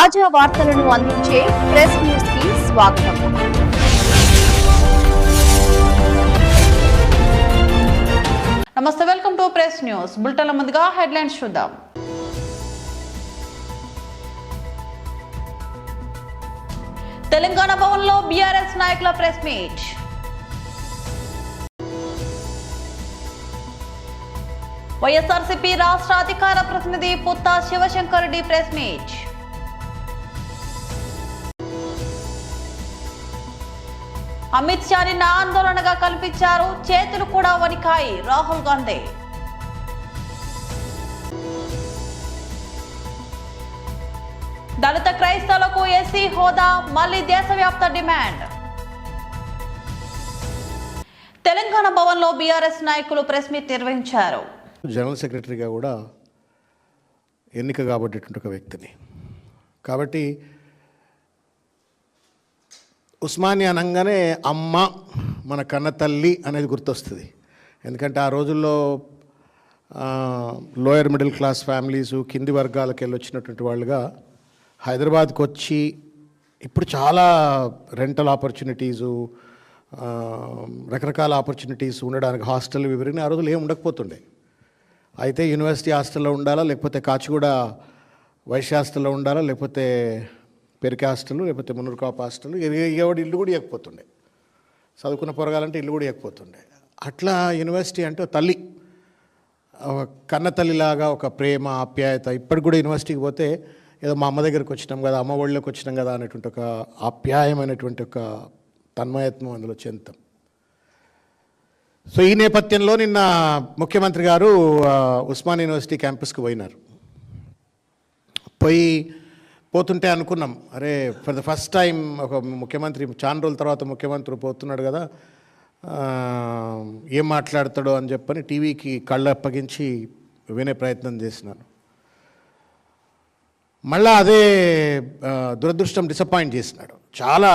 తాజా వార్తలను అందించే ప్రెస్ న్యూస్ కి స్వాగతం. నమస్తే, వెల్కమ్ టు ప్రెస్ న్యూస్. బులెటిన్ల ముందుగా హెడ్లైన్స్ చూద్దాం. తెలంగాణ భవన్లో బీఆర్ఎస్ నాయకుల ప్రెస్ మీట్. వైఎస్ఆర్సీపీ రాష్ట్ర అధికార ప్రతినిధి పుత్తా శివశంకర్ రెడ్డి ప్రెస్ మీట్. అమిత్ షాని నా ఆందోళనగా కల్పించారు, చేతులు కూడా వణికాయి రాహుల్ గాంధీ. దళిత క్రైస్తవులకు ఎస్సీ హోదా మళ్లీ దేశవ్యాప్త డిమాండ్. తెలంగాణ భవన్లో బీఆర్ఎస్ నాయకులు ప్రెస్ మీట్ నిర్వహించారు. జనరల్ సెక్రటరీగా కూడా ఎన్నిక కాబట్టేటువంటి ఒక వ్యక్తిని కాబట్టి ఉస్మానియా అనగానే అమ్మ మన కన్న తల్లి అనేది గుర్తొస్తుంది. ఎందుకంటే ఆ రోజుల్లో లోయర్ మిడిల్ క్లాస్ ఫ్యామిలీసు కింది వర్గాలకు వెళ్ళి వచ్చినటువంటి వాళ్ళుగా హైదరాబాద్కి వచ్చి ఇప్పుడు చాలా రెంటల్ ఆపర్చునిటీసు రకరకాల ఆపర్చునిటీస్ ఉండడానికి హాస్టల్ వివరిని ఆ రోజులు ఏమి ఉండకపోతుండే. అయితే యూనివర్సిటీ హాస్టల్లో ఉండాలా, లేకపోతే కాచిగూడ వైశ్య హాస్టల్లో ఉండాలా, లేకపోతే పెరికే హాస్టల్, లేకపోతే మున్నూరుకాపు హాస్టల్, ఎవడి ఇల్లు కూడా ఇవ్వకపోతుండే. చదువుకున్న పొరగాలంటే ఇల్లు కూడా ఇవ్వకపోతుండే. అట్లా యూనివర్సిటీ అంటే తల్లి, కన్న తల్లిలాగా ఒక ప్రేమ ఆప్యాయత. ఇప్పటికి కూడా యూనివర్సిటీకి పోతే ఏదో మా అమ్మ దగ్గరికి వచ్చినాం కదా, అమ్మ ఒళ్ళలోకి వచ్చినాం కదా అనేటువంటి ఒక ఆప్యాయమైనటువంటి ఒక తన్మయత్వం అందులో చెందుతాం. సో ఈ నేపథ్యంలో నిన్న ముఖ్యమంత్రి గారు ఉస్మాన్ యూనివర్సిటీ క్యాంపస్కి పోయినారు. పోతుంటే అనుకున్నాం, అరే ఫర్ ద ఫస్ట్ టైం ఒక ముఖ్యమంత్రి చాలా రోజుల తర్వాత ముఖ్యమంత్రి పోతున్నాడు కదా, ఏం మాట్లాడతాడో అని చెప్పని టీవీకి కళ్ళు అప్పగించి వినే ప్రయత్నం చేసినాను. మళ్ళా అదే దురదృష్టం డిసప్పాయింట్ చేసినాడు. చాలా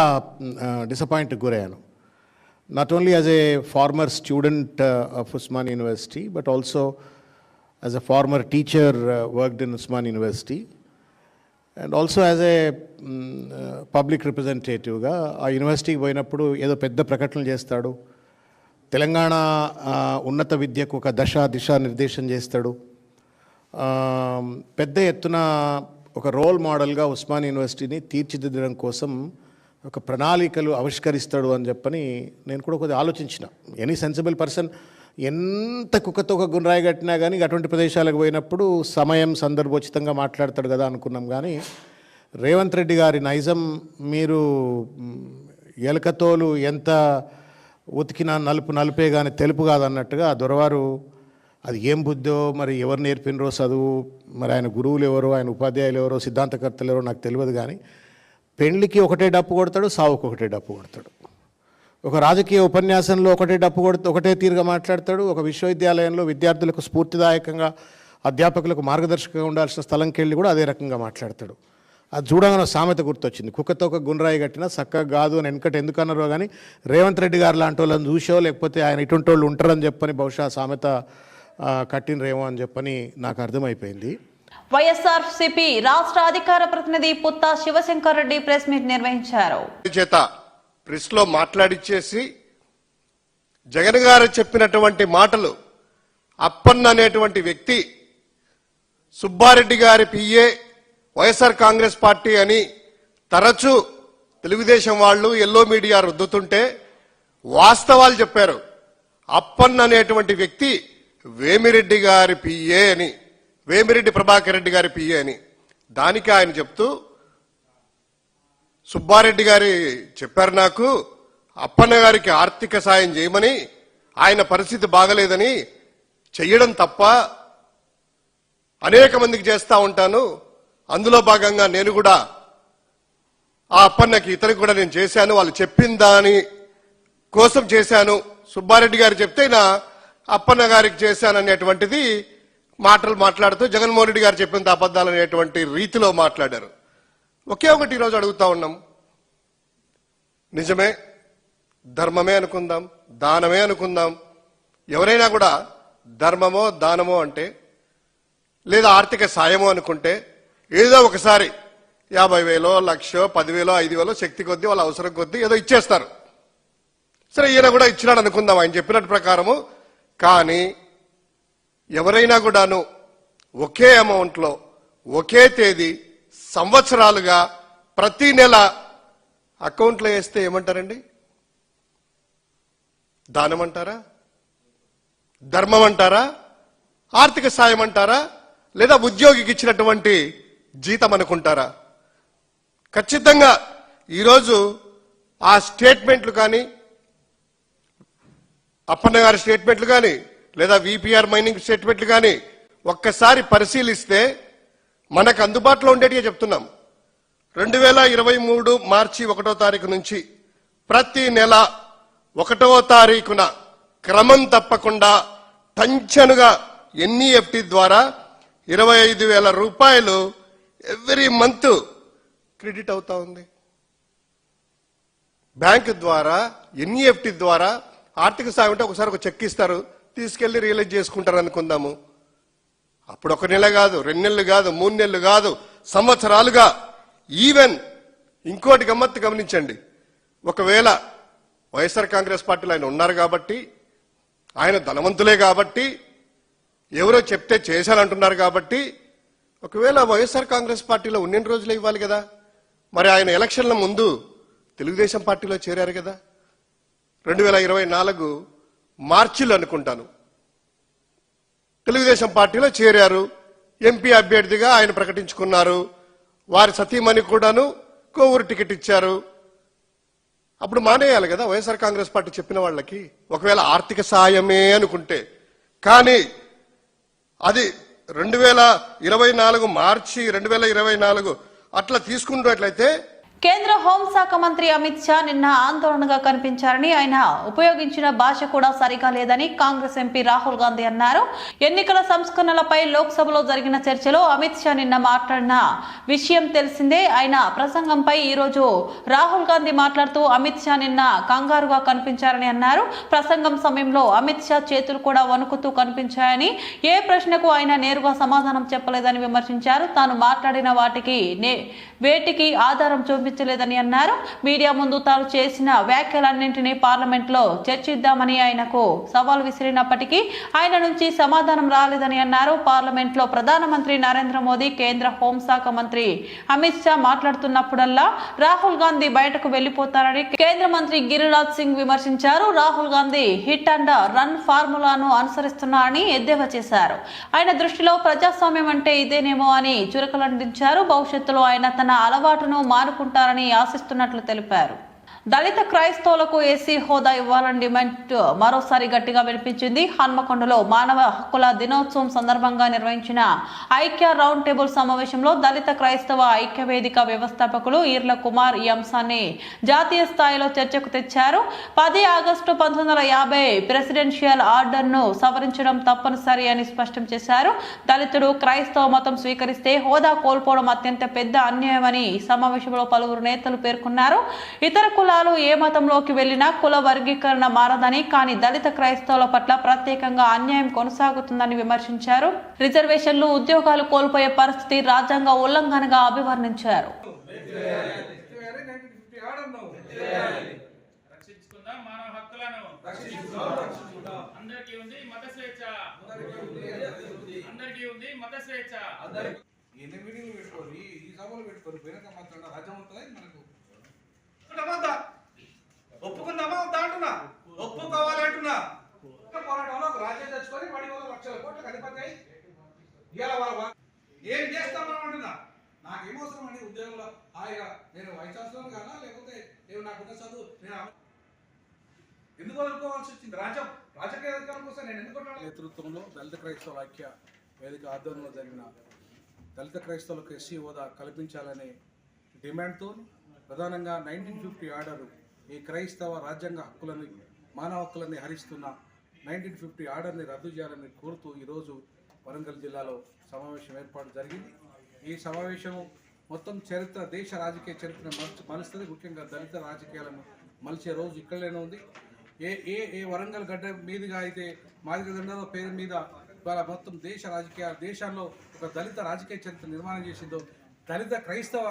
డిసప్పాయింట్కి గురయ్యాను. Not only as a former student of Osman university but also as a former teacher worked in Osman university and also as a public రిప్రజెంటేటివ్గా ఆ యూనివర్సిటీకి పోయినప్పుడు ఏదో పెద్ద ప్రకటనలు చేస్తాడు, తెలంగాణ ఉన్నత విద్యకు ఒక దిశా నిర్దేశం చేస్తాడు, పెద్ద ఎత్తున ఒక రోల్ మోడల్గా ఉస్మాన్ యూనివర్సిటీని తీర్చిదిద్దడం కోసం ఒక ప్రణాళికలు ఆవిష్కరిస్తాడు అని చెప్పని నేను కూడా కొద్దిగా ఆలోచించిన. ఎనీ సెన్సిబుల్ పర్సన్ ఎంత కుక్కతో ఒక గుండ్రాయి కట్టినా కానీ అటువంటి ప్రదేశాలకు పోయినప్పుడు సమయం సందర్భోచితంగా మాట్లాడతాడు కదా అనుకున్నాం. కానీ రేవంత్ రెడ్డి గారి నైజం, మీరు ఎలకతోలు ఎంత ఉతికినా నలుపే కానీ తెలుపు కాదన్నట్టుగా ఆ దొరవారు అది ఏం బుద్ధో, మరి ఎవరు నేర్పినరో చదువు, మరి ఆయన గురువులు ఎవరో, ఆయన ఉపాధ్యాయులు ఎవరో, సిద్ధాంతకర్తలు ఎవరో నాకు తెలియదు. కానీ పెళ్లికి ఒకటే డప్పు కొడతాడు, సావుకు ఒకటే డప్పు కొడతాడు. ఒక రాజకీయ ఉపన్యాసంలో ఒకటే తీరుగా మాట్లాడతాడు. ఒక విశ్వవిద్యాలయంలో విద్యార్థులకు స్ఫూర్తిదాయకంగా అధ్యాపకులకు మార్గదర్శకంగా ఉండాల్సిన స్థలంకి వెళ్ళి కూడా అదే రకంగా మాట్లాడతాడు. అది చూడగానే సామెత గుర్తొచ్చింది, కుక్కతో ఒక గుండ్రాయి కట్టినా చక్కగా కాదు అని వెనకటి ఎందుకు అన్నారో కానీ రేవంత్ రెడ్డి గారు లాంటి వాళ్ళని చూసో, లేకపోతే ఆయన ఇటువంటి వాళ్ళు ఉంటారని చెప్పని బహుశా సామెత కట్టినరేమో అని చెప్పని నాకు అర్థమైపోయింది. వైఎస్ఆర్సీపీ రాష్ట్ర అధికార ప్రతినిధి పుత్తా శివశంకర్ రెడ్డి ప్రెస్ మీట్ నిర్వహించారు. ప్రెస్ లో మాట్లాడిచ్చేసి జగన్ గారు చెప్పినటువంటి మాటలు, అప్పన్న అనేటువంటి వ్యక్తి సుబ్బారెడ్డి గారి పిఏ వైఎస్ఆర్ కాంగ్రెస్ పార్టీ అని తరచూ తెలుగుదేశం వాళ్ళు ఎల్లో మీడియా రుద్దుతుంటే వాస్తవాలు చెప్పారు. అప్పన్న అనేటువంటి వ్యక్తి వేమిరెడ్డి గారి పిఏ అని, వేమిరెడ్డి ప్రభాకర్ రెడ్డి గారి పిఏ అని. దానికి ఆయన చెప్తూ, సుబ్బారెడ్డి గారి చెప్పారు నాకు అప్పన్న గారికి ఆర్థిక సాయం చేయమని, ఆయన పరిస్థితి బాగలేదని, చెయ్యడం తప్ప అనేక మందికి చేస్తా ఉంటాను, అందులో భాగంగా నేను కూడా ఆ అప్పన్నకి ఇతనికి కూడా నేను చేశాను, వాళ్ళు చెప్పిన దాని కోసం చేశాను, సుబ్బారెడ్డి గారు చెప్తే నా అప్పన్న గారికి చేశాననేటువంటిది మాటలు మాట్లాడుతూ జగన్మోహన్ రెడ్డి గారు చెప్పినంత అబద్ధాలు అనేటువంటి రీతిలో మాట్లాడారు. ఒకే ఒకటి ఈరోజు అడుగుతా ఉన్నాం, నిజమే, ధర్మమే అనుకుందాం, దానమే అనుకుందాం, ఎవరైనా కూడా ధర్మమో దానమో అంటే లేదా ఆర్థిక సాయమో అనుకుంటే ఏదో ఒకసారి 50,000, 1,00,000, 10,000, 5,000 శక్తి కొద్దీ వాళ్ళ అవసరం కొద్దీ ఏదో ఇచ్చేస్తారు. సరే, ఈయన కూడా ఇచ్చినాడు అనుకుందాం ఆయన చెప్పినట్టు ప్రకారము. కానీ ఎవరైనా కూడాను ఒకే అమౌంట్లో ఒకే తేదీ సంవత్సరాలుగా ప్రతి నెల అకౌంట్లో వేస్తే ఏమంటారండి? దానం అంటారా? ధర్మం అంటారా? ఆర్థిక సాయం అంటారా? లేదా ఉద్యోగికి ఇచ్చినటువంటి జీతం అనుకుంటారా? ఖచ్చితంగా ఈరోజు ఆ స్టేట్మెంట్లు కానీ, అప్పన్న గారి స్టేట్మెంట్లు కానీ, లేదా విపిఆర్ మైనింగ్ స్టేట్మెంట్లు కానీ ఒక్కసారి పరిశీలిస్తే మనకు అందుబాటులో ఉండేటిగా చెప్తున్నాం. 2023 మార్చి 1వ తారీఖు నుంచి ప్రతి నెల 1వ తారీఖున క్రమం తప్పకుండా టంచనుగా ఎన్ఈఎఫ్టి ద్వారా 25,000 రూపాయలు ఎవ్రీ మంత్ క్రెడిట్ అవుతా ఉంది. బ్యాంకు ద్వారా, ఎన్ఈఎఫ్టి ద్వారా ఆర్థిక సాయం అంటే ఒకసారి ఒక చెక్ ఇస్తారు, తీసుకెళ్లి రియలైజ్ చేసుకుంటారు అనుకుందాము. అప్పుడు 1 నెల కాదు, 2 నెలలు కాదు, 3 నెలలు కాదు, సంవత్సరాలుగా. ఈవెన్ ఇంకోటి గమనించండి, ఒకవేళ వైఎస్ఆర్ కాంగ్రెస్ పార్టీలో ఆయన ఉన్నారు కాబట్టి, ఆయన ధనవంతులే కాబట్టి, ఎవరో చెప్తే చేశానంటున్నారు కాబట్టి, ఒకవేళ వైఎస్ఆర్ కాంగ్రెస్ పార్టీలో ఉన్న రోజులే ఇవ్వాలి కదా. మరి ఆయన ఎలక్షన్ల ముందు తెలుగుదేశం పార్టీలో చేరారు కదా. 2024 మార్చిలో అనుకుంటాను తెలుగుదేశం పార్టీలో చేరారు. ఎంపీ అభ్యర్థిగా ఆయన ప్రకటించుకున్నారు. వారి సతీమణి కూడాను కోవూరు టికెట్ ఇచ్చారు. అప్పుడు మానేయాలి కదా వైఎస్ఆర్ కాంగ్రెస్ పార్టీ చెప్పిన వాళ్ళకి, ఒకవేళ ఆర్థిక సాయమే అనుకుంటే. కానీ అది 2024 మార్చి 2024 అట్లా తీసుకున్నట్లయితే కేంద్ర హోంశాఖ మంత్రి అమిత్ షా నిన్న ఆందోళనగా కనిపించారని, ఆయన ఉపయోగించిన భాష కూడా సరిగా లేదని కాంగ్రెస్ ఎంపీ రాహుల్ గాంధీ అన్నారు. ఎన్నికల సంస్కరణలపై లోక్సభలో జరిగిన చర్చలో అమిత్ షా నిన్న మాట్లాడిన విషయం తెలిసిందే. ఆయన ప్రసంగంపై ఈ రోజు రాహుల్ గాంధీ మాట్లాడుతూ అమిత్ షా నిన్న కంగారుగా కనిపించారని అన్నారు. ప్రసంగం సమయంలో అమిత్ షా చేతులు కూడా వణుకుతూ కనిపించాయని, ఏ ప్రశ్నకు ఆయన నేరుగా సమాధానం చెప్పలేదని విమర్శించారు. తాను మాట్లాడిన వేటికి ఆధారం చూపించలేదని అన్నారు. మీడియా ముందు తాను చేసిన వ్యాఖ్యలన్నింటినీ పార్లమెంట్ లో చర్చిద్దామని ఆయనకు సవాల్ విసిరినప్పటికీ ఆయన నుంచి సమాధానం రాలేదని అన్నారు. పార్లమెంట్ లో ప్రధానమంత్రి నరేంద్ర మోదీ, కేంద్ర హోంశాఖ మంత్రి అమిత్ షా మాట్లాడుతున్నప్పుడల్లా రాహుల్ గాంధీ బయటకు వెళ్లిపోతారని కేంద్ర మంత్రి గిరిరాజ్ సింగ్ విమర్శించారు. Rahul Gandhi hit and run ఫార్ములాను అనుసరిస్తున్నారని ఎద్దేవా చేశారు. ఆయన దృష్టిలో ప్రజాస్వామ్యం అంటే ఇదేనేమో అని చురకలందించారు. భవిష్యత్తులో ఆయన తన అలవాటును మానుకుంటారని ఆశిస్తున్నట్లు తెలిపారు. దళిత క్రైస్తవులకు ఏసీ హోదా ఇవ్వాలని డిమాండ్ మరోసారి గట్టిగా వినిపించింది. హన్మకొండలో మానవ హక్కుల దినోత్సవం సందర్భంగా నిర్వహించిన ఐక్య రౌండ్ టేబుల్ సమావేశంలో దళిత క్రైస్తవ ఐక్య వేదిక వ్యవస్థాపకులు ఈర్ల కుమార్ ఈ అంశాన్ని జాతీయ స్థాయిలో చర్చకు తెచ్చారు. 10 ఆగస్టు 1950 ప్రెసిడెన్షియల్ ఆర్డర్ను సవరించడం తప్పనిసరి అని స్పష్టం చేశారు. దళితుడు క్రైస్తవ మతం స్వీకరిస్తే హోదా కోల్పోవడం అత్యంత పెద్ద అన్యాయమని సమావేశంలో పలువురు నేతలు పేర్కొన్నారు. ఇతర కులాలు ఏ మతంలోకి వెళ్లినా కుల వర్గీకరణ మారదని, కానీ దళిత క్రైస్తవుల పట్ల ప్రత్యేకంగా అన్యాయం కొనసాగుతుందని విమర్శించారు. రిజర్వేషన్లు, ఉద్యోగాలు కోల్పోయే పరిస్థితి రాజ్యాంగ ఉల్లంఘనగా అభివర్ణించారు. ఒప్పుకుందామా అంటున్నా, ఒప్పుకోవాలంటున్నా. పోరాటంలో ఒక రాజ్యం తెచ్చుకొని వాడి వల్ల లక్షల కోట్లకు అధిపతి ఏం చేస్తామని అంటున్నా. నాకేమవసరం అండి ఉద్యోగంలో హాయిగా నేను వైస్ ఛాన్సలర్ కాదా, లేకపోతే నేను నాకున్న చదువు నేను ఎందుకు వదులుకోవాల్సి వచ్చింది? రాజకీయ అధికారం కోసం నేను ఎందుకు నేతృత్వంలో దళిత క్రైస్తవ ఐక్య వేదిక ఆధ్వర్యంలో జరిగిన దళిత క్రైస్తవులకు ఎస్సీ హోదా కల్పించాలనే డిమాండ్తో ప్రధానంగా 1950 ఆర్డర్ ఈ క్రైస్తవ రాజ్యాంగ హక్కులని, మానవ హక్కులని హరిస్తున్న 1950 ఆర్డర్ని రద్దు చేయాలని కోరుతూ ఈరోజు వరంగల్ జిల్లాలో సమావేశం ఏర్పాటు జరిగింది. ఈ సమావేశం మొత్తం చరిత్ర, దేశ రాజకీయ చరిత్రను మలుస్తుంది. ముఖ్యంగా దళిత రాజకీయాలను మలిచే రోజు ఇక్కడనే ఉంది. ఏ వరంగల్ గడ్డ మీదుగా అయితే మాదిగదండల పేరు మీద ఇవాళ మొత్తం దేశాల్లో ఒక దళిత రాజకీయ చరిత్ర నిర్మాణం చేసిందో, దళిత క్రైస్తవ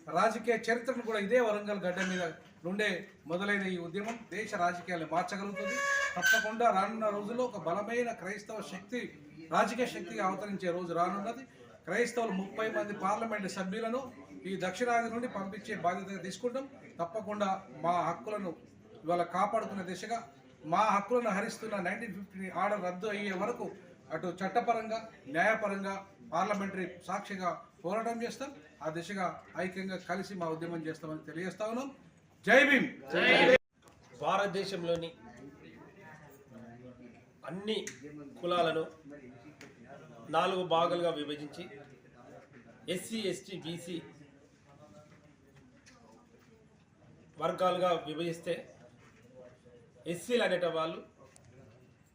రాజకీయ చరిత్రను కూడా ఇదే వరంగల్ గడ్డ మీద నుండే మొదలైన ఈ ఉద్యమం దేశ రాజకీయాలను మార్చగలుగుతుంది. తప్పకుండా రానున్న రోజుల్లో ఒక బలమైన క్రైస్తవ శక్తి, రాజకీయ శక్తిగా అవతరించే రోజు రానున్నది. క్రైస్తవులు 30 మంది పార్లమెంటు సభ్యులను ఈ దక్షిణాది నుండి పంపించే బాధ్యత తీసుకుంటాం. తప్పకుండా మా హక్కులను ఇవాళ కాపాడుకునే దిశగా, మా హక్కులను హరిస్తున్న 1950 ఆర్డర్ రద్దు అయ్యే వరకు అటు చట్టపరంగా, న్యాయపరంగా, పార్లమెంటరీ సాక్షిగా పోరాటం చేస్తాం. ఆ దిశగా ఐక్యంగా కలిసి మా ఉద్యమం చేస్తామని తెలియజేస్తా ఉన్నాం. జై భీమ్. భారతదేశంలోని అన్ని కులాలను 4 భాగాలుగా విభజించి ఎస్సీ, ఎస్టీ, బీసీ వర్గాలుగా విభజిస్తే ఎస్సీలు అనేట వాళ్ళు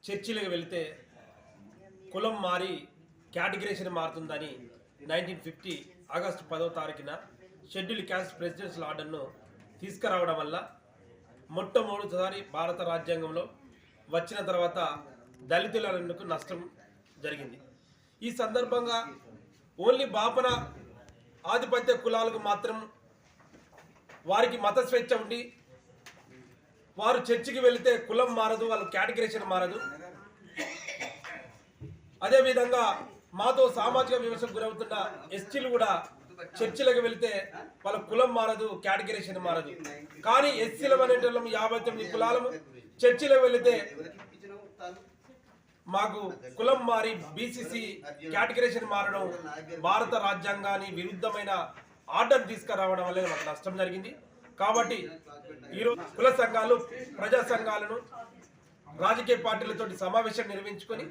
చర్చిలకు వెళితే కులం మారి కేటగిరేషన్ మారుతుందని 1950 ఆగస్టు 10వ తారీఖున షెడ్యూల్ క్యాస్ట్ ప్రెసిడెన్షియల్ ఆర్డర్ను తీసుకురావడం వల్ల మొట్టమొదటిసారి భారత రాజ్యాంగంలో వచ్చిన తర్వాత దళితులకు నష్టం జరిగింది. ఈ సందర్భంగా ఓన్లీ బాపన ఆధిపత్య కులాలకు మాత్రం వారికి మత స్వేచ్ఛ ఉండి వారు చర్చికి వెళితే కులం మారదు, వాళ్ళు కేటగిరేషన్ మారదు. అదేవిధంగా మాతో సామాజిక విమర్శకు గురవుతున్న ఎస్టీలు కూడా చర్చిలకు వెళితే వాళ్ళ కులం మారదు, కేటగిరేషన్ మారదు. కానీ ఎస్సీలం అనేటోళ్ళము 59 కులాలము చర్చిలకు వెళితే మాకు కులం మారి బీసీసీ కేటగిరేషన్ మారడం భారత రాజ్యాంగాన్ని విరుద్ధమైన ఆర్డర్ తీసుకురావడం వల్ల మాకు నష్టం జరిగింది. కాబట్టి ఈరోజు కుల సంఘాలు, ప్రజా సంఘాలను రాజకీయ పార్టీలతో సమావేశం నిర్వహించుకొని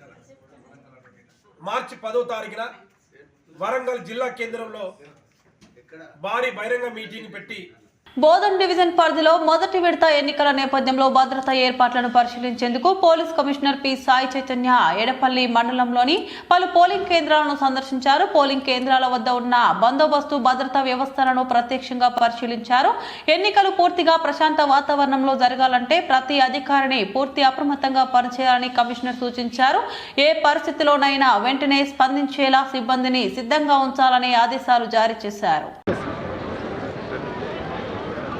మార్చి 10వ తారీఖున వరంగల్ జిల్లా కేంద్రంలో భారీ బహిరంగ మీటింగ్ పెట్టి బోధన్ డివిజన్ పరిధిలో మొదటి విడత ఎన్నికల నేపథ్యంలో భద్రతా ఏర్పాట్లను పరిశీలించేందుకు police commissioner P Sai Chaitanya Edapalli మండలంలోని పలు పోలింగ్ కేంద్రాలను సందర్శించారు. పోలింగ్ కేంద్రాల వద్ద ఉన్న బందోబస్తు, భద్రతా వ్యవస్థలను ప్రత్యక్షంగా పరిశీలించారు. ఎన్నికలు పూర్తిగా ప్రశాంత వాతావరణంలో జరగాలంటే ప్రతి అధికారిని పూర్తి అప్రమత్తంగా పనిచేయాలని కమిషనర్ సూచించారు. ఏ పరిస్థితిలోనైనా వెంటనే స్పందించేలా సిబ్బందిని సిద్ధంగా ఉంచాలని ఆదేశాలు జారీ చేశారు.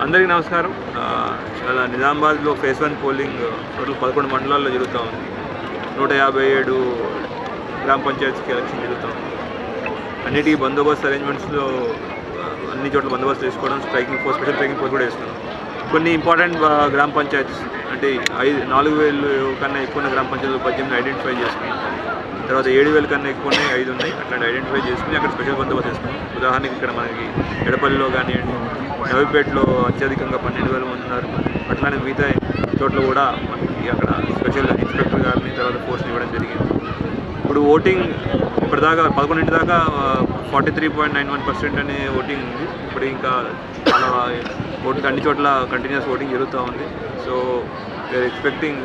అందరికీ నమస్కారం. చాలా నిజామాబాద్లో ఫేజ్ 1 పోలింగ్ టోటల్ 11 మండలాల్లో జరుగుతూ ఉంది. 157 గ్రామ పంచాయతీకి ఎలక్షన్ జరుగుతూ ఉంది. అన్నిటికీ బందోబస్తు అరేంజ్మెంట్స్లో అన్ని చోట్ల బందోబస్తు వేసుకోవడం, striking force, special striking force కూడా వేస్తున్నాం. కొన్ని ఇంపార్టెంట్ గ్రామ పంచాయతీస్ అంటే 4,000 కన్నా ఎక్కువ గ్రామ పంచాయతీలు 18 ఐడెంటిఫై చేసుకున్నాం. తర్వాత 7,000 కన్నా ఎక్కువ 5 ఉన్నాయి. అట్లాంటి ఐడెంటిఫై చేసుకుని అక్కడ స్పెషల్ బందోబస్తు వేసుకున్నాం. ఉదాహరణకి ఇక్కడ మనకి ఎడపల్లిలో కానివ్వండి, నవీపేటలో అత్యధికంగా 12,000 మంది ఉన్నారు. అట్లానే మిగతా చోట్ల కూడా మనకి అక్కడ స్పెషల్ ఇన్స్పెక్టర్ గారిని తర్వాత ఫోర్స్ని ఇవ్వడం జరిగింది. ఇప్పుడు ఓటింగ్ ఇప్పటిదాకా 11 దాకా 43.91% అనే ఓటింగ్ ఉంది. ఇప్పుడు ఇంకా చాలా ఓటింగ్ అన్ని చోట్ల కంటిన్యూస్ ఓటింగ్ జరుగుతూ ఉంది. సో వీఆర్ ఎక్స్పెక్టింగ్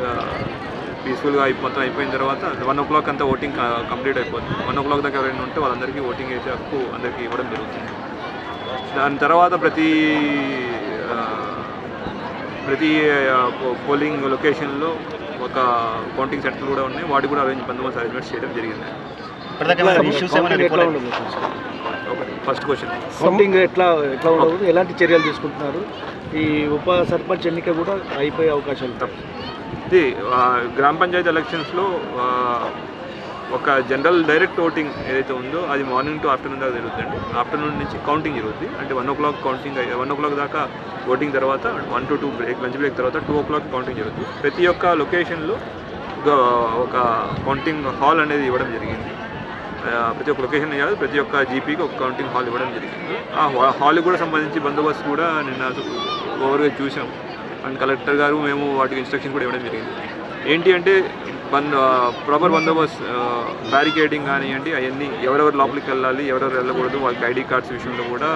పీస్ఫుల్గా మొత్తం అయిపోయిన తర్వాత 1 o'clock అంతా ఓటింగ్ కంప్లీట్ అయిపోతుంది. 1 o'clock దాకా ఎవరైనా ఉంటే వాళ్ళందరికీ ఓటింగ్ వేసే హక్కు అందరికీ ఇవ్వడం జరుగుతుంది. దాని తర్వాత ప్రతి పోలింగ్ లొకేషన్లో ఒక కౌంటింగ్ సెంటర్లు కూడా ఉన్నాయి. వాటికి కూడా బందోబస్తు అరేంజ్మెంట్స్ చేయడం జరిగింది. ఫస్ట్ క్వశ్చన్, కౌంటింగ్ ఎట్లా ఉండదు, ఎలాంటి చర్యలు తీసుకుంటున్నారు? ఈ ఉప సర్పంచ్ ఎన్నిక కూడా అయిపోయే అవకాశాలు తప్ప. ఇది గ్రామ పంచాయతీ ఎలక్షన్స్లో ఒక జనరల్ డైరెక్ట్ ఓటింగ్ ఏదైతే ఉందో అది మార్నింగ్ టు ఆఫ్టర్నూన్ దాకా జరుగుతుంది. ఆఫ్టర్నూన్ నుంచి కౌంటింగ్ జరుగుతుంది. అంటే 1 o'clock కౌంటింగ్, 1 o'clock దాకా ఓటింగ్ తర్వాత 1 to 2 బ్రేక్, లంచ్ బ్రేక్ తర్వాత 2 o'clock కౌంటింగ్ జరుగుతుంది. ప్రతి ఒక్క లొకేషన్లో ఒక కౌంటింగ్ హాల్ అనేది ఇవ్వడం జరిగింది. ప్రతి ఒక్క లొకేషన్ కాదు, ప్రతి ఒక్క జీపీకి ఒక కౌంటింగ్ హాల్ ఇవ్వడం జరిగింది. ఆ హాల్కి కూడా సంబంధించి బందోబస్తు కూడా నిన్న ఓవర్గా చూసాం. అండ్ కలెక్టర్ గారు మేము వాటికి ఇన్స్ట్రక్షన్ కూడా ఇవ్వడం జరిగింది. ఏంటి అంటే ప్రాపర్ బందోబస్తు, బ్యారికేడింగ్ కానివ్వండి, అవన్నీ ఎవరెవరు లోపలికి వెళ్ళాలి, ఎవరెవరు వెళ్ళకూడదు, వాళ్ళకి ఐడి కార్డ్స్ విషయంలో కూడా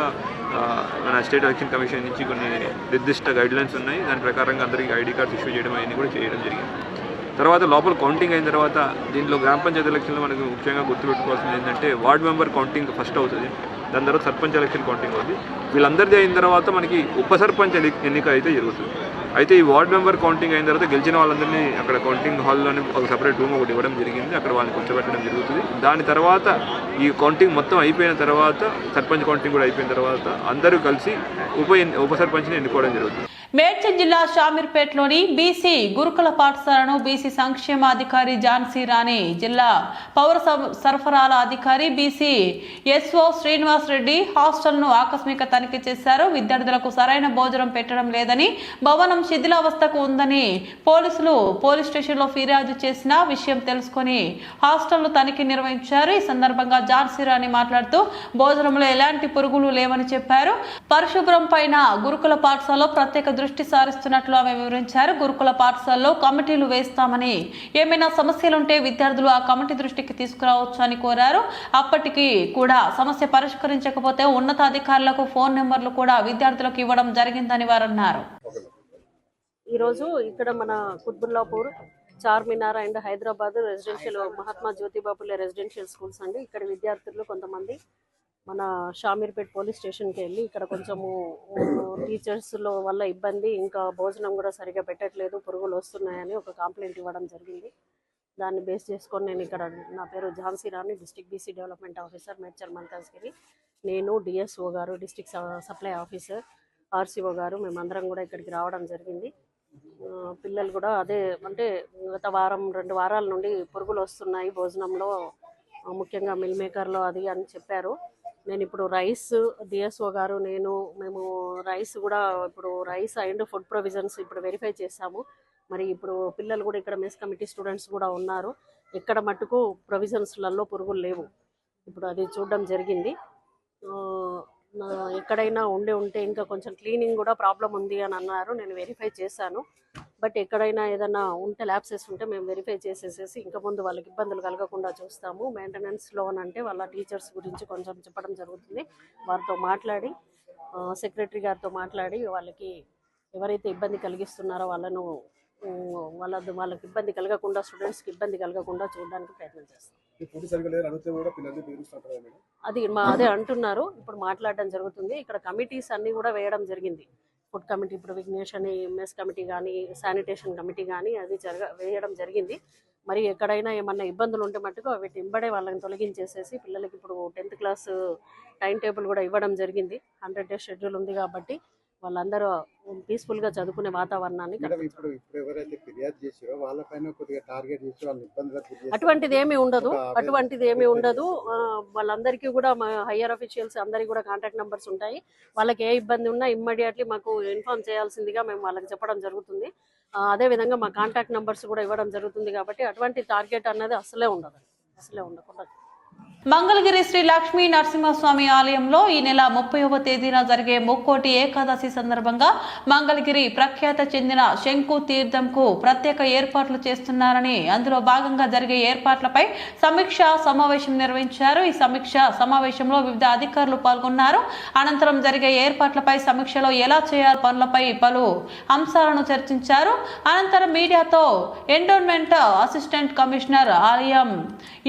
మన స్టేట్ ఎలక్షన్ కమిషన్ నుంచి కొన్ని నిర్దిష్ట గైడ్లైన్స్ ఉన్నాయి. దాని ప్రకారంగా అందరికీ ఐడి కార్డ్స్ ఇష్యూ చేయడం అవన్నీ కూడా చేయడం జరిగింది. తర్వాత లోపల కౌంటింగ్ అయిన తర్వాత దీంట్లో గ్రామ పంచాయతీ ఎలక్షన్లో మనకు ముఖ్యంగా గుర్తుపెట్టుకోవాల్సింది ఏంటంటే వార్డ్ మెంబర్ కౌంటింగ్ ఫస్ట్ అవుతుంది. దాని తర్వాత సర్పంచ్ ఎలక్షన్ కౌంటింగ్ ఉంది. వీళ్ళందరిది అయిన తర్వాత మనకి ఉప సర్పంచ్ ఎన్నిక అయితే జరుగుతుంది. అయితే ఈ వార్డ్ మెంబర్ కౌంటింగ్ అయిన తర్వాత గెలిచిన వాళ్ళందరినీ అక్కడ కౌంటింగ్ హాల్లోనే ఒక సపరేట్ రూమ్ ఒకటి ఇవ్వడం జరిగింది. అక్కడ వాళ్ళని కూర్చోబెట్టడం జరుగుతుంది. దాని తర్వాత ఈ కౌంటింగ్ మొత్తం అయిపోయిన తర్వాత, సర్పంచ్ కౌంటింగ్ కూడా అయిపోయిన తర్వాత అందరూ కలిసి ఉప సర్పంచ్ని ఎన్నుకోవడం జరుగుతుంది. మేడ్చల్ జిల్లా షామీర్పేటలోని బీసీ గురుకుల పాఠశాలను బీసీ సంక్షేమాధికారి ఝాన్సీ రాణి, జిల్లా పౌర సరఫరాల అధికారి బీసీ ఎస్ఓ శ్రీనివాస్ రెడ్డి హాస్టల్ను ఆకస్మిక తనిఖీ చేశారు. విద్యార్థులకు సరైన భోజనం పెట్టడం లేదని, భవనం శిథిలావస్థకు ఉందని పోలీసులు పోలీస్ స్టేషన్లో ఫిర్యాదు చేసిన విషయం తెలుసుకొని హాస్టల్ను తనిఖీ నిర్వహించారు. ఈ సందర్భంగా ఝాన్సీ రాణి మాట్లాడుతూ భోజనంలో ఎలాంటి పురుగులు లేవని చెప్పారు. పరిశుభ్రం పైన గురుకుల పాఠశాలలో ప్రత్యేక దృష్టి సారిస్తున్నట్లు ఆమె వివరించారు. గురుకుల పాఠశాలలో కమిటీలు వేస్తామని, ఏమైనా సమస్యలుంటే విద్యార్థులు ఆ కమిటీ దృష్టికి తీసుకురావచ్చు అని కోరారు. అప్పటికి కూడా సమస్య పరిష్కరించకపోతే ఉన్నతాధికారులకు ఫోన్ నెంబర్లు కూడా విద్యార్థులకు ఇవ్వడం జరిగిందని వారు అన్నారు. ఈరోజు ఇక్కడ మన Qutbullapur, Charminar and Hyderabad residential Mahatma Jyotiba Phule residential schools అండి. ఇక్కడ విద్యార్థులు కొంతమంది మన షామీర్పేట్ పోలీస్ స్టేషన్కి వెళ్ళి ఇక్కడ కొంచెము టీచర్స్లో వల్ల ఇబ్బంది, ఇంకా భోజనం కూడా సరిగా పెట్టట్లేదు, పురుగులు వస్తున్నాయని ఒక కంప్లైంట్ ఇవ్వడం జరిగింది. దాన్ని బేస్ చేసుకొని నేను ఇక్కడ, నా పేరు Jhansi Rani, district BC development officer Medchal Malkajgiri, నేను డిఎస్ఓ గారు, డిస్ట్రిక్ట్ సప్లై ఆఫీసర్, ఆర్సీఓ గారు, మేమందరం కూడా ఇక్కడికి రావడం జరిగింది. పిల్లలు కూడా అదే, అంటే గత వారం 2 వారాల నుండి పురుగులు వస్తున్నాయి భోజనంలో, ముఖ్యంగా మిల్ మేకర్లో అది అని చెప్పారు. నేను ఇప్పుడు రైస్, డిఎస్ఓ గారు, మేము రైస్ కూడా ఇప్పుడు రైస్ అండ్ ఫుడ్ ప్రొవిజన్స్ ఇప్పుడు వెరిఫై చేసాము. మరి ఇప్పుడు పిల్లలు కూడా ఇక్కడ మెస్ కమిటీ స్టూడెంట్స్ కూడా ఉన్నారు. ఎక్కడ మట్టుకు ప్రొవిజన్స్లలో పురుగులు లేవు. ఇప్పుడు అది చూడడం జరిగింది. ఎక్కడైనా ఉంటే ఇంకా కొంచెం క్లీనింగ్ కూడా ప్రాబ్లం ఉంది అని అన్నారు. నేను వెరిఫై చేశాను. బట్ ఎక్కడైనా ఏదైనా ఉంటే ల్యాబ్సెస్ ఉంటే మేము వెరిఫై చేసేసేసి ఇంకా ముందు వాళ్ళకి ఇబ్బందులు కలగకుండా చూస్తాము. మెయింటెనెన్స్లో అంటే వాళ్ళ టీచర్స్ గురించి కొంచెం చెప్పడం జరుగుతుంది. వారితో మాట్లాడి, సెక్రటరీ గారితో మాట్లాడి, వాళ్ళకి ఎవరైతే ఇబ్బంది కలిగిస్తున్నారో వాళ్ళకి ఇబ్బంది కలగకుండా, స్టూడెంట్స్కి ఇబ్బంది కలగకుండా చూడడానికి ప్రయత్నం చేస్తాం. అది అదే అంటున్నారు. ఇప్పుడు మాట్లాడడం జరుగుతుంది. ఇక్కడ కమిటీస్ అన్నీ కూడా వేయడం జరిగింది. ఫుడ్ కమిటీ, ఇప్పుడు విఘ్నేష్ అని మెస్ కమిటీ కానీ, శానిటేషన్ కమిటీ కానీ అది వేయడం జరిగింది. మరి ఎక్కడైనా ఏమన్నా ఇబ్బందులు ఉంటే మట్టుకు వీటి ఇంబడే వాళ్ళని తొలగించేసేసి పిల్లలకి ఇప్పుడు 10th క్లాస్ టైం టేబుల్ కూడా ఇవ్వడం జరిగింది. 100 days షెడ్యూల్ ఉంది కాబట్టి వాళ్ళందరూ పీస్ఫుల్గా చదువుకునే వాతావరణాన్ని. అటువంటిది ఏమీ ఉండదు. వాళ్ళందరికీ కూడా మా హయ్యర్ అఫీషియల్స్ అందరికీ కూడా కాంటాక్ట్ నెంబర్స్ ఉంటాయి. వాళ్ళకి ఏ ఇబ్బంది ఉన్నా ఇమ్మీడియట్లీ మాకు ఇన్ఫార్మ్ చేయాల్సిందిగా మేము వాళ్ళకి చెప్పడం జరుగుతుంది. అదేవిధంగా మా కాంటాక్ట్ నెంబర్స్ కూడా ఇవ్వడం జరుగుతుంది. కాబట్టి అటువంటి టార్గెట్ అన్నది అసలే ఉండకుండా. మంగళగిరి శ్రీ లక్ష్మీ నరసింహస్వామి ఆలయంలో ఈ నెల 30వ తేదీన జరిగే ముక్కోటి ఏకాదశి సందర్భంగా మంగళగిరి ప్రఖ్యాత చెందిన శంకు తీర్థంకు ప్రత్యేక ఏర్పాట్లు చేస్తున్నారని, అందులో భాగంగా జరిగే ఏర్పాట్లపై సమీక్ష సమావేశం నిర్వహించారు. ఈ సమీక్ష సమావేశంలో వివిధ అధికారులు పాల్గొన్నారు. అనంతరం జరిగే ఏర్పాట్లపై సమీక్షలో ఎలా చేయాలి పనులపై పలు అంశాలను చర్చించారు. అనంతరం మీడియాతో ఎండోన్మెంట్ అసిస్టెంట్ కమిషనర్ ఆలయం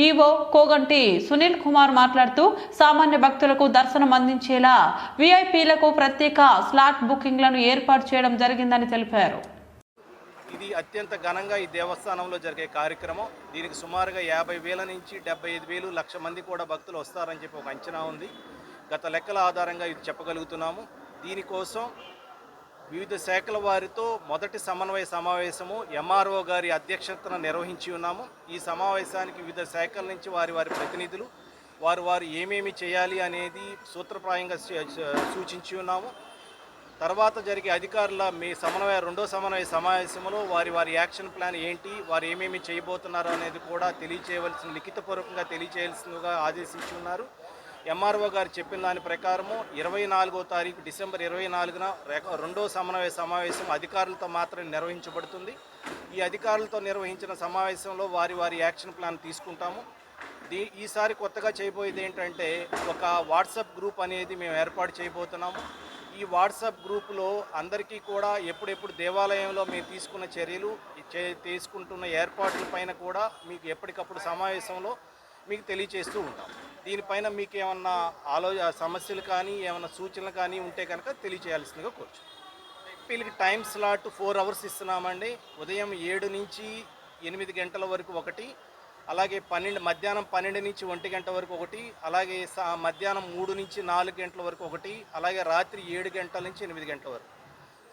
ఈవో కోగంటి సునీల్ కుమార్ మాట్లాడుతూ సామాన్య భక్తులకు దర్శనం అందించేలా విఐపీలకు ప్రత్యేక స్లాట్ బుకింగ్లను ఏర్పాటు చేయడం జరిగిందని తెలిపారు. ఇది అత్యంత ఘనంగా ఈ దేవస్థానంలో జరిగే కార్యక్రమం. దీనికి సుమారుగా 50,000 నుంచి 75,000 లక్ష మంది కూడా భక్తులు వస్తారని చెప్పి ఒక అంచనా ఉంది. గత లెక్కల ఆధారంగా ఇది చెప్పగలుగుతున్నాము. దీనికోసం వివిధ శాఖల వారితో మొదటి సమన్వయ సమావేశము ఎంఆర్ఓ గారి అధ్యక్షతన నిర్వహించి ఉన్నాము. ఈ సమావేశానికి వివిధ శాఖల నుంచి వారి ప్రతినిధులు వారు ఏమేమి చేయాలి అనేది సూత్రప్రాయంగా సూచించి ఉన్నాము. తర్వాత జరిగే అధికారుల రెండో సమన్వయ సమావేశంలో వారి యాక్షన్ ప్లాన్ ఏంటి, వారు ఏమేమి చేయబోతున్నారు అనేది కూడా లిఖితపూర్వకంగా తెలియచేయాల్సిందిగా ఆదేశించి ఉన్నారు. ఎంఆర్ఓ గారు చెప్పిన దాని ప్రకారము 24వ తారీఖు డిసెంబర్ 24న రెండో సమన్వయ సమావేశం అధికారులతో మాత్రమే నిర్వహించబడుతుంది. ఈ అధికారులతో నిర్వహించిన సమావేశంలో వారి యాక్షన్ ప్లాన్ తీసుకుంటాము. ఈసారి కొత్తగా చేయబోయేది ఏంటంటే ఒక వాట్సాప్ గ్రూప్ అనేది మేము ఏర్పాటు చేయబోతున్నాము. ఈ వాట్సాప్ గ్రూపులో అందరికీ కూడా ఎప్పుడెప్పుడు దేవాలయంలో మేము తీసుకున్న చర్యలు, తీసుకుంటున్న ఏర్పాట్ల పైన కూడా మీకు ఎప్పటికప్పుడు సమావేశంలో మీకు తెలియచేస్తూ ఉంటాం. దీనిపైన మీకు ఏమన్నా సమస్యలు కానీ ఏమన్నా సూచనలు కానీ ఉంటే కనుక తెలియచేయాల్సిందిగా కోరుచు. వీళ్ళకి టైం స్లాట్ 4 hours ఇస్తున్నామండి. ఉదయం 7 నుంచి 8 గంటల వరకు ఒకటి, అలాగే మధ్యాహ్నం 12 నుంచి 1 గంట వరకు ఒకటి, అలాగే మధ్యాహ్నం 3 నుంచి 4 గంటల వరకు ఒకటి, అలాగే రాత్రి 7 గంటల నుంచి 8 గంటల వరకు.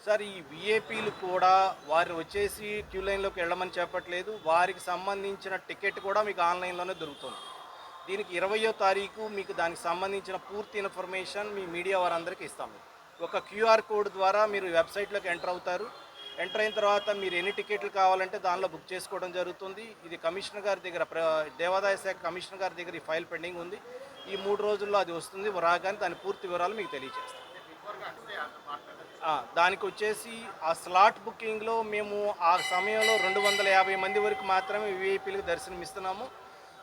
సార్, ఈ విఐపీలు కూడా వారు వచ్చేసి క్యూ లైన్లోకి వెళ్ళమని చెప్పట్లేదు. వారికి సంబంధించిన టికెట్ కూడా మీకు ఆన్లైన్లోనే దొరుకుతుంది. దీనికి 20వ తారీఖు మీకు దానికి సంబంధించిన పూర్తి ఇన్ఫర్మేషన్ మీ మీడియా వారందరికీ ఇస్తాము. ఒక QR కోడ్ ద్వారా మీరు వెబ్సైట్లోకి ఎంటర్ అవుతారు. ఎంటర్ అయిన తర్వాత మీరు ఎన్ని టికెట్లు కావాలంటే దానిలో బుక్ చేసుకోవడం జరుగుతుంది. ఇది కమిషనర్ గారి దగ్గర, దేవాదాయ శాఖ కమిషనర్ గారి దగ్గర ఈ ఫైల్ పెండింగ్ ఉంది. ఈ 3 రోజుల్లో అది వస్తుంది. రాగానే దాని పూర్తి వివరాలు మీకు తెలియజేస్తాం. దానికి వచ్చేసి ఆ స్లాట్ బుకింగ్లో మేము ఆ సమయంలో 250 మంది వరకు మాత్రమే విఐపీలకు దర్శనమిస్తున్నాము.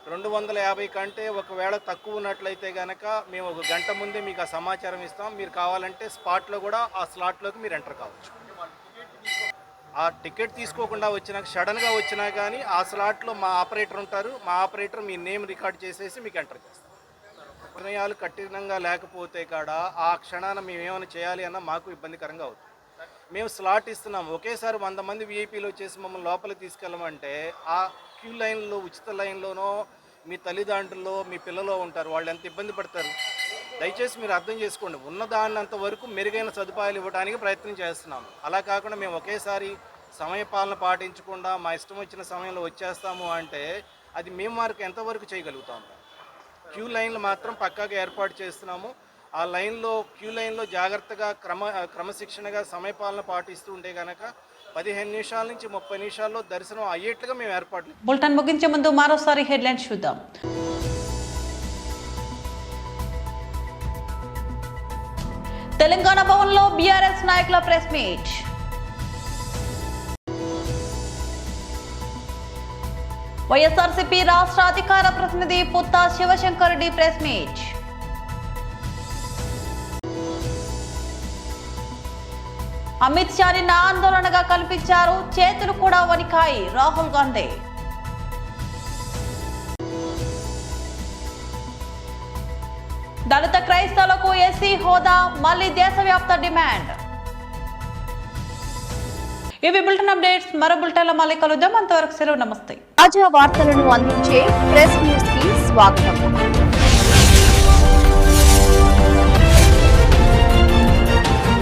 250 కంటే ఒకవేళ తక్కువ ఉన్నట్లయితే కనుక మేము 1 గంట ముందే మీకు ఆ సమాచారం ఇస్తాం. మీరు కావాలంటే స్పాట్లో కూడా ఆ స్లాట్లోకి మీరు ఎంటర్ కావచ్చు. ఆ టికెట్ తీసుకోకుండా సడన్గా వచ్చినా కానీ ఆ స్లాట్లో మా ఆపరేటర్ ఉంటారు. మా ఆపరేటర్ మీ నేమ్ రికార్డ్ చేసేసి మీకు ఎంటర్ చేస్తాం. నిర్ణయాలు కఠినంగా లేకపోతే కాడ ఆ క్షణాన మేము ఏమైనా చేయాలి అన్న మాకు ఇబ్బందికరంగా అవుతుంది. మేము స్లాట్ ఇస్తున్నాం. ఒకేసారి 100 మంది విఐపీలు వచ్చేసి మమ్మల్ని లోపలికి తీసుకెళ్ళమంటే ఆ క్యూ లైన్లో, ఉచిత లైన్లోనో మీ తల్లిదండ్రులు, మీ పిల్లలు ఉంటారు. వాళ్ళు ఎంత ఇబ్బంది పడతారు. దయచేసి మీరు అర్థం చేసుకోండి. ఉన్నదాన్నంత వరకు మెరుగైన సదుపాయాలు ఇవ్వడానికి ప్రయత్నం చేస్తున్నాము. అలా కాకుండా మేము ఒకేసారి సమయపాలన పాటించకుండా మా ఇష్టం వచ్చిన సమయంలో వచ్చేస్తాము అంటే అది మేము వారికి ఎంతవరకు చేయగలుగుతాము. క్యూ లైన్లు మాత్రం పక్కాగా ఏర్పాటు చేస్తున్నాము. ఆ లైన్లో క్యూ లైన్లో జాగ్రత్తగా క్రమశిక్షణగా సమయపాలన పాటిస్తూ ఉంటే కనుక 15 నిమిషాల నుంచి 30 నిమిషాల్లో దర్శనం అయ్యేట్లుగా మేము ఏర్పాట్లు. బులెటిన్ ముగించే ముందు మరోసారి హెడ్లైన్స్ చూద్దాం. తెలంగాణ భవన్లో బీఆర్ఎస్ నాయకుల ప్రెస్ మీట్. వైఎస్ఆర్సీపీ రాష్ట్ర అధికార ప్రతినిధి పుత్తా శివశంకర్ రెడ్డి ప్రెస్ మీట్. అమిత్ షా నిన్న ఆందోళనగా కల్పించారు. చేతులు కూడా వణికాయి రాహుల్ గాంధీ. దళిత క్రైస్తవులకు ఎస్సీ హోదా మళ్లీ దేశవ్యాప్త డిమాండ్. ఇవి బులెటిన్ అప్డేట్స్. మరో బులెటిన్లో మళ్ళీ కలుద్దాం. అంతవరకు సెలవు. నమస్తే. తాజా వార్తలను అందించే ప్రెస్ న్యూస్ కి స్వాగతం.